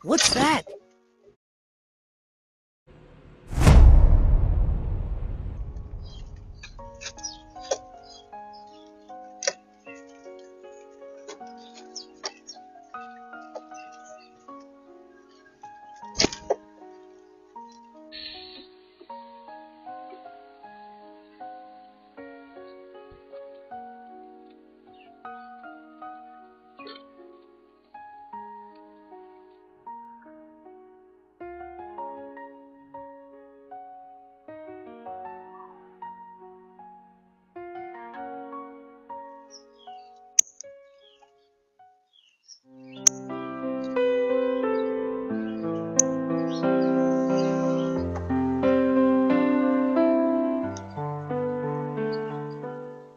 What's that?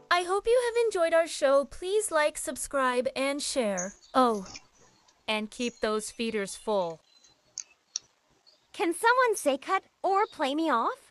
I hope you have enjoyed our show. Please like, subscribe, and share. Oh, and keep those feeders full. Can someone say cut or play me off?